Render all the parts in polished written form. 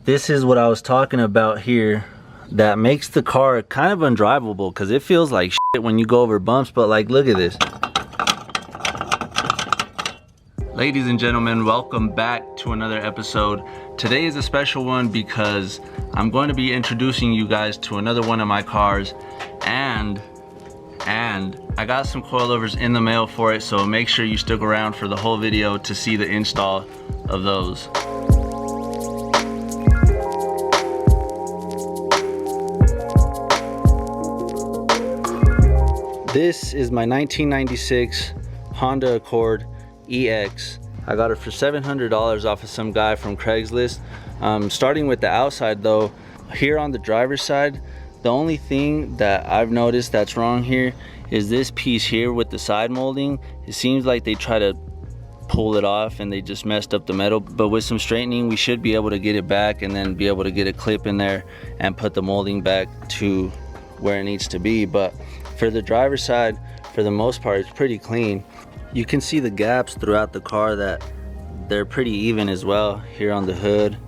This is what I was talking about here that makes the car kind of undrivable, because it feels like shit when you go over bumps. But like, look at this. Ladies and gentlemen, welcome back to another episode. Today is a special one because I'm going to be introducing you guys to another one of my cars, and I got some coilovers in the mail for it, so make sure you stick around for the whole video to see the install of those. This is my 1996 Honda Accord EX. I got it for $700 off of some guy from Craigslist. Starting with the outside though, here on the driver's side, the only thing that I've noticed that's wrong here is this piece here with the side molding. It seems like they try to pull it off and they just messed up the metal, but with some straightening we should be able to get it back and then be able to get a clip in there and put the molding back to where it needs to be. But for the driver's side, for the most part, it's pretty clean. You can see the gaps throughout the car that they're pretty even as well, here on the hood,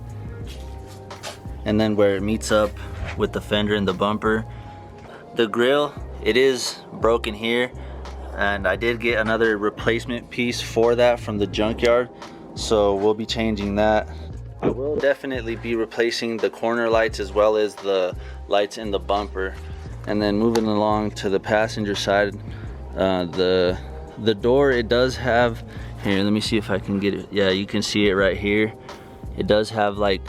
and then where it meets up with the fender and the bumper. The grille, it is broken here, and I did get another replacement piece for that from the junkyard, so we'll be changing that. I will definitely be replacing the corner lights as well as the lights in the bumper. And then moving along to the passenger side, the door, it does have, here, let me see if I can get it. Yeah, you can see it right here. It does have like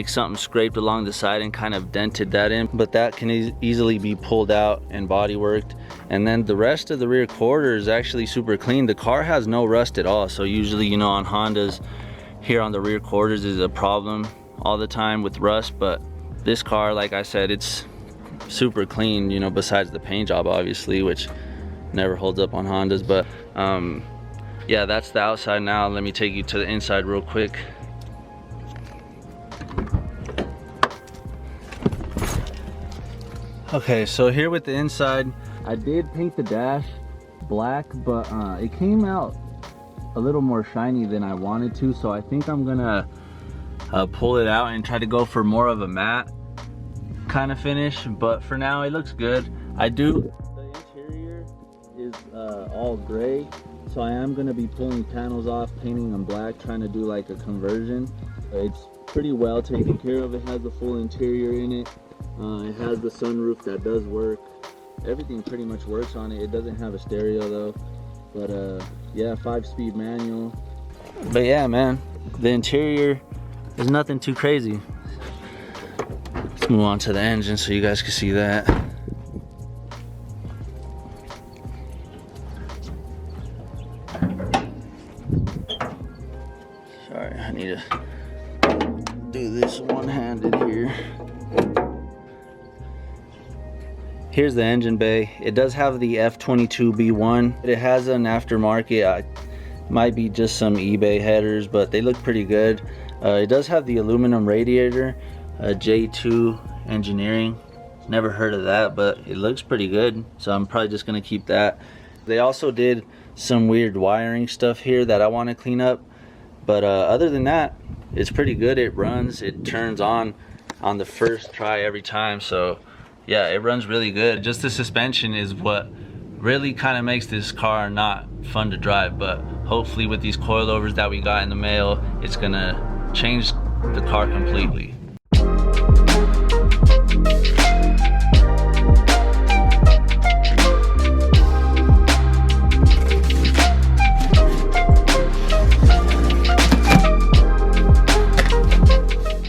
something scraped along the side and kind of dented that in, but that can easily be pulled out and body worked. And then the rest of the rear quarter is actually super clean. The car has no rust at all. So usually, you know, on Hondas, here on the rear quarters is a problem all the time with rust, but this car, like I said, it's super clean, you know, besides the paint job obviously, which never holds up on Hondas. But yeah, that's the outside. Now let me take you to the inside real quick. Okay, so here with the inside, I did paint the dash black, but it came out a little more shiny than I wanted to, so I think I'm gonna pull it out and try to go for more of a matte kind of finish. But for now it looks good. The interior is all gray, so I am going to be pulling panels off, painting them black, trying to do like a conversion. It's pretty well taken care of. It has the full interior in it. It has the sunroof that does work. Everything pretty much works on it. It doesn't have a stereo though, but yeah, 5-speed manual. But yeah, man, the interior is nothing too crazy. Let's move on to the engine so you guys can see that. Sorry, I need to do this one-handed here. Here's the engine bay. It does have the F22B1. It has an aftermarket, might be just some eBay headers, but they look pretty good. It does have the aluminum radiator, J2 Engineering. Never heard of that, but it looks pretty good, so I'm probably just gonna keep that. They also did some weird wiring stuff here that I want to clean up, but other than that, it's pretty good. It runs, it turns on the first try every time, so yeah, it runs really good. Just the suspension is what really kind of makes this car not fun to drive, but hopefully with these coilovers that we got in the mail, it's gonna change the car completely.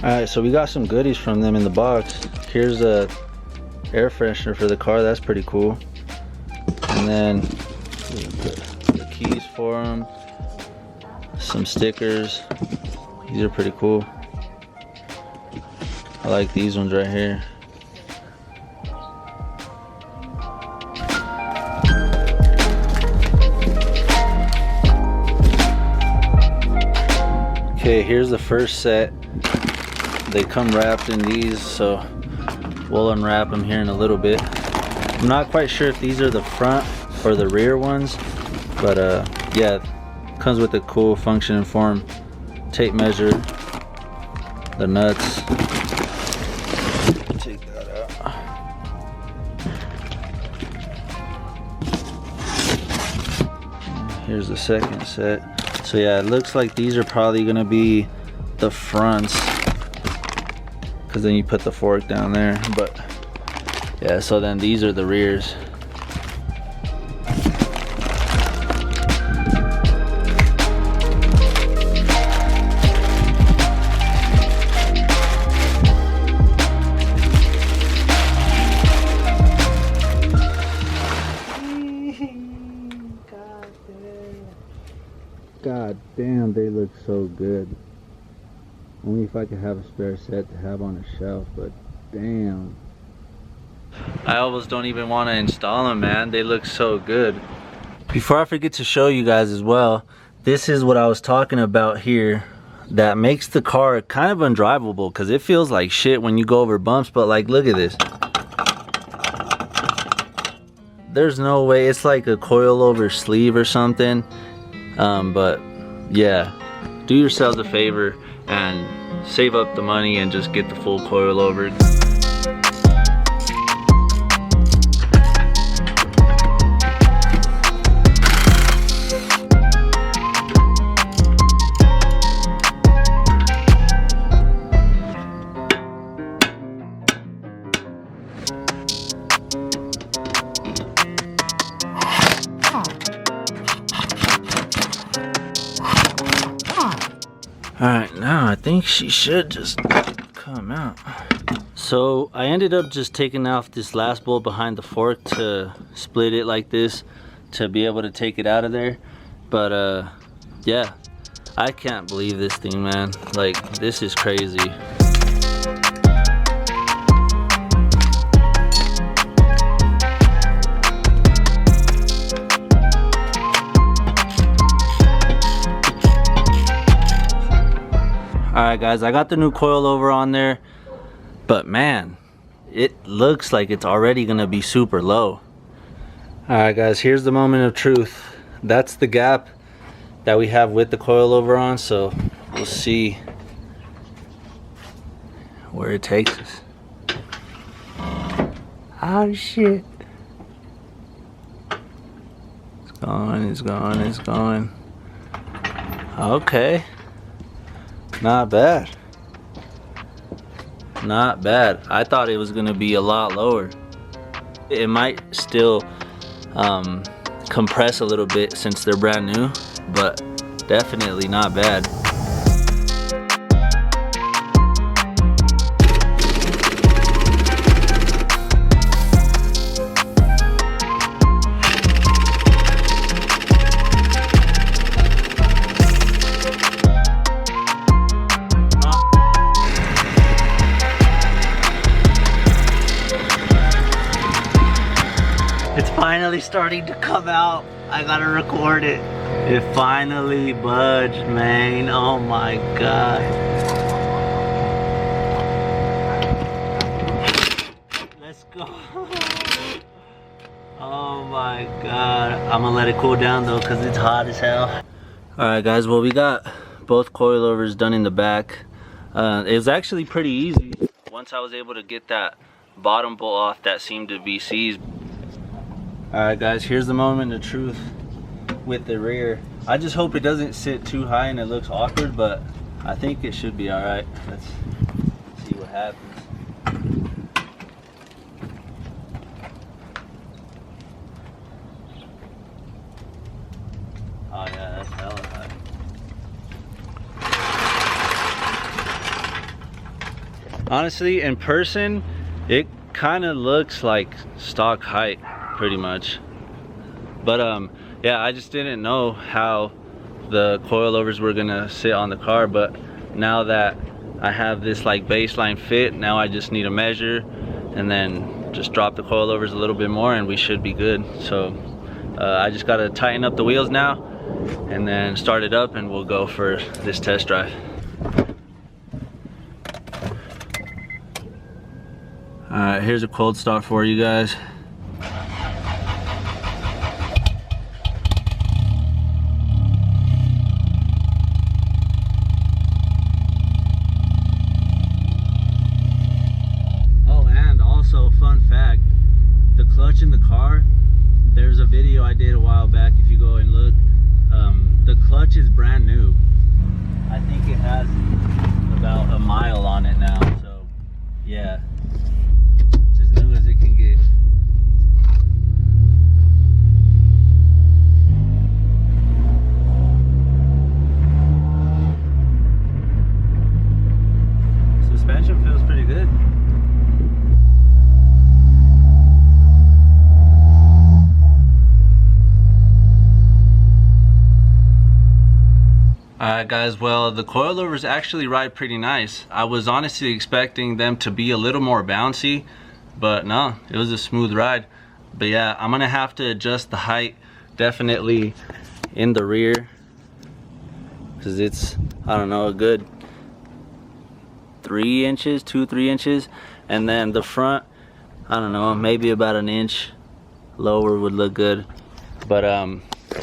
Alright, so we got some goodies from them in the box. Here's a air freshener for the car. That's pretty cool. And then the keys for them, some stickers. These are pretty cool. I like these ones right here. Okay, here's the first set. They come wrapped in these, so we'll unwrap them here in a little bit. I'm not quite sure if these are the front or the rear ones, but yeah, comes with a cool function and form tape measure. the nuts. Take that out. Here's the second set. So yeah, it looks like these are probably gonna be the fronts, because then you put the fork down there. But yeah, so then these are the rears. God damn, they look so good. Only if I could have a spare set to have on a shelf, but damn. I almost don't even want to install them, man. They look so good. Before I forget to show you guys as well, this is what I was talking about here that makes the car kind of undrivable, because it feels like shit when you go over bumps. But like, look at this. There's no way. It's like a coilover sleeve or something. But yeah, do yourselves a favor and save up the money and just get the full coilover. Alright, now I think she should just come out. So I ended up just taking off this last bolt behind the fork to split it like this to be able to take it out of there. But yeah, I can't believe this thing, man. Like, this is crazy. Alright guys, I got the new coilover on there, but man, it looks like it's already gonna be super low. Alright guys, here's the moment of truth. That's the gap that we have with the coilover on, so we'll see where it takes us. Oh shit. It's going, it's going, it's going. Okay. Not bad. Not bad. I thought it was gonna be a lot lower. It might still compress a little bit since they're brand new, but definitely not bad. It's finally starting to come out. I gotta record it. It finally budged, man. Oh my god. Let's go. Oh my god. I'm gonna let it cool down though, because it's hot as hell. Alright guys, well, we got both coilovers done in the back. It was actually pretty easy once I was able to get that bottom bolt off that seemed to be seized. Alright guys, here's the moment of truth with the rear. I just hope it doesn't sit too high and it looks awkward, but I think it should be alright. Let's see what happens. Oh yeah, that's hella high. Honestly, in person, it kind of looks like stock height. Pretty much. But yeah, I just didn't know how the coilovers were gonna sit on the car, but now that I have this like baseline fit, now I just need to measure and then just drop the coilovers a little bit more and we should be good. So I just gotta tighten up the wheels now and then start it up and we'll go for this test drive. Alright, here's a cold start for you guys. watching the car, there's a video I did a while back, if you go and look. The clutch is brand new. I think it has about a mile on it now, so yeah, it's as new as it can get. Suspension feels pretty good. Alright guys, well, the coilovers actually ride pretty nice. I was honestly expecting them to be a little more bouncy, but no, it was a smooth ride. But yeah, I'm gonna have to adjust the height definitely in the rear, because it's, I don't know, a good 3 inches, 2-3 inches, and then the front, I don't know, maybe about an inch lower would look good. But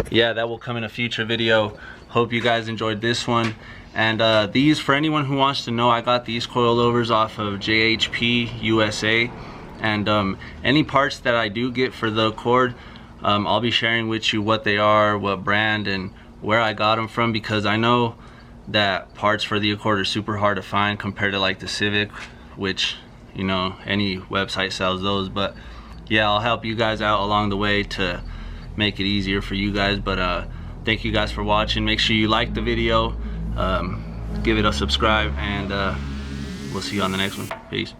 yeah, that will come in a future video. Hope you guys enjoyed this one. And these, for anyone who wants to know, I got these coilovers off of JHP USA. And any parts that I do get for the Accord, I'll be sharing with you what they are, what brand, and where I got them from, because I know that parts for the Accord are super hard to find compared to like the Civic, which, you know, any website sells those. But yeah, I'll help you guys out along the way to make it easier for you guys. But thank you guys for watching. Make sure you like the video, give it a subscribe, and we'll see you on the next one. Peace.